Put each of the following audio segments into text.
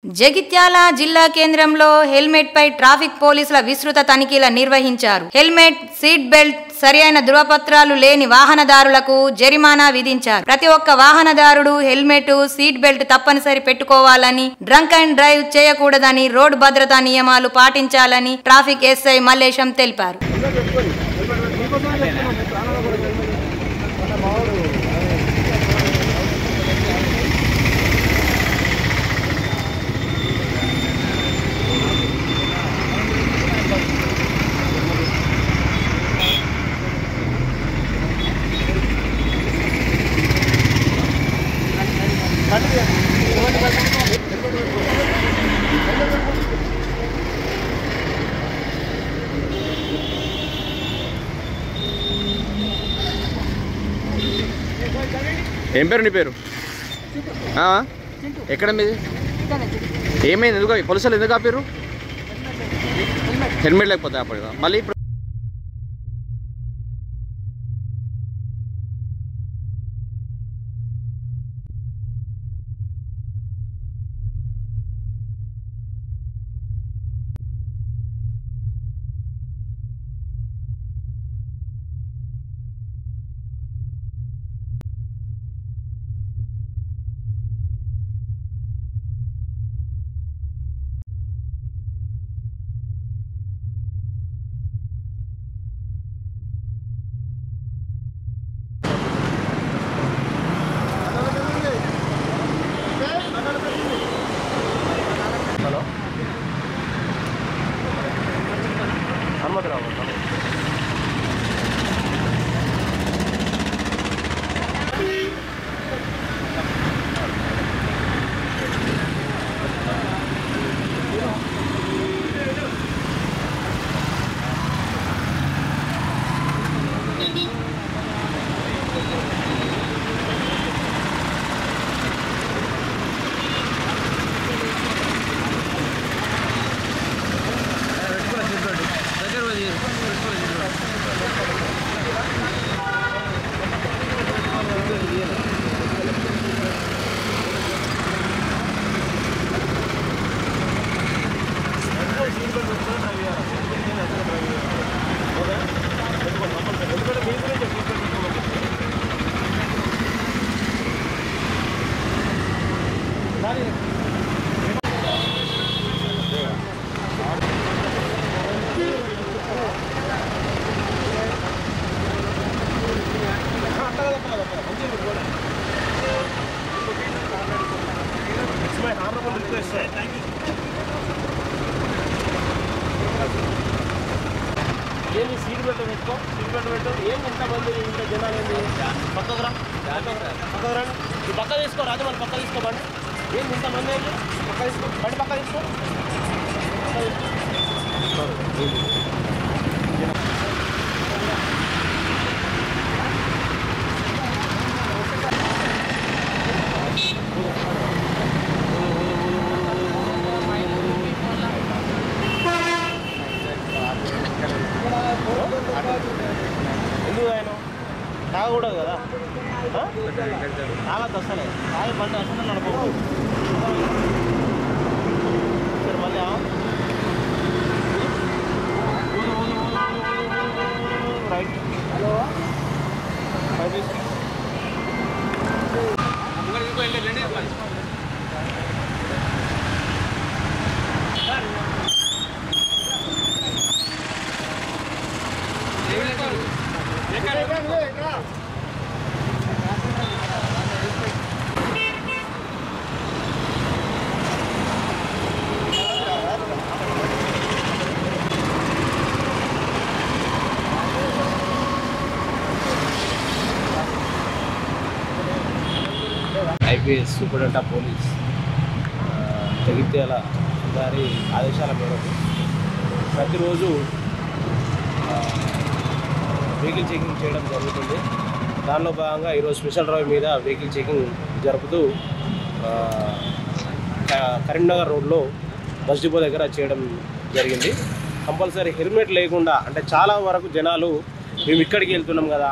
జగిత్యాల జిల్లా కేంద్రంలో హెల్మెట్ పై ట్రాఫిక్ పోలీసుల విస్తృత తనిఖీలు నిర్వహించారు. హెల్మెట్, సీట్ బెల్ట్, సరైన ధృవపత్రాలు లేని వాహనదారులకు జరిమానా విధించారు. ప్రతి ఒక్క వాహనదారుడు హెల్మెట్, సీట్ బెల్ట్ తప్పనిసరి పెట్టుకోవాలని, డ్రంక్ అండ్ డ్రైవ్ చేయకూడదని, రోడ్డు భద్రతా నియమాలు పాటించాలని ట్రాఫిక్ ఎస్ఐ మల్లేశం తెలిపారు. ఏం పేరు నీ పేరు? ఎక్కడ మీది? ఏమైంది? ఎందుకు పోలీసులు ఎందుకు ఆపారు? హెల్మెట్ లేకపోతే ఆపడు. మళ్ళీ ఇప్పుడు ఏంటి సీట్ బెల్ట్ పెట్టుకో, సీట్ బెల్ట్ పెట్టు. ఏం ఎంతమంది ఇంట్లో జనాలు ఏంటి? పక్కకు రా, పక్కకు రండి. ఈ పక్క తీసుకో, రాజమౌళి పక్క తీసుకోబండి. ఏంటి ఇంతమంది ఏంటి? పక్క తీసుకో, బండి పక్క తీసుకో. ఎందుకు ఆయన తాగకూడదు కదా, తాగద్దు అసలే. తాగి బండి అసలు నడపకూడదు. సరే మళ్ళీ right. Hello IPS superintendent of police Jagtial గారి ఆదేశాల మేరకు ప్రతిరోజు వెహికల్ చెకింగ్ చేయడం జరుగుతుంది. దానిలో భాగంగా ఈరోజు స్పెషల్ డ్రైవ్ మీద వెహికల్ చెకింగ్ జరుపుతూ కరీంనగర్ రోడ్లో బస్ డిపో దగ్గర చేయడం జరిగింది. కంపల్సరీ హెల్మెట్ లేకుండా, అంటే చాలా వరకు జనాలు మేము ఇక్కడికి వెళ్తున్నాం కదా,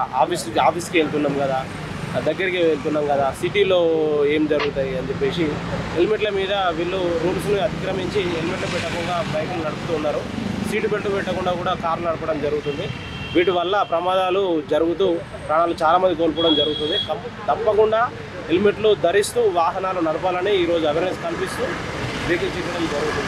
ఆఫీస్కి వెళ్తున్నాం కదా, దగ్గరికి వెళ్తున్నాం కదా, సిటీలో ఏం జరుగుతాయి అని చెప్పేసి హెల్మెట్ల మీద వీళ్ళు రూల్స్ని అతిక్రమించి హెల్మెట్లు పెట్టకుండా బైకులు నడుపుతున్నారు. సీటు బెల్ట్ పెట్టకుండా కూడా కార్లు నడపడం జరుగుతుంది. వీటి వల్ల ప్రమాదాలు జరుగుతూ ప్రాణాలు చాలామంది కోల్పోవడం జరుగుతుంది. తప్పకుండా హెల్మెట్లు ధరిస్తూ వాహనాలు నడపాలని ఈరోజు అవేర్నెస్ కల్పిస్తూ వెహికల్ చేయడం జరుగుతుంది.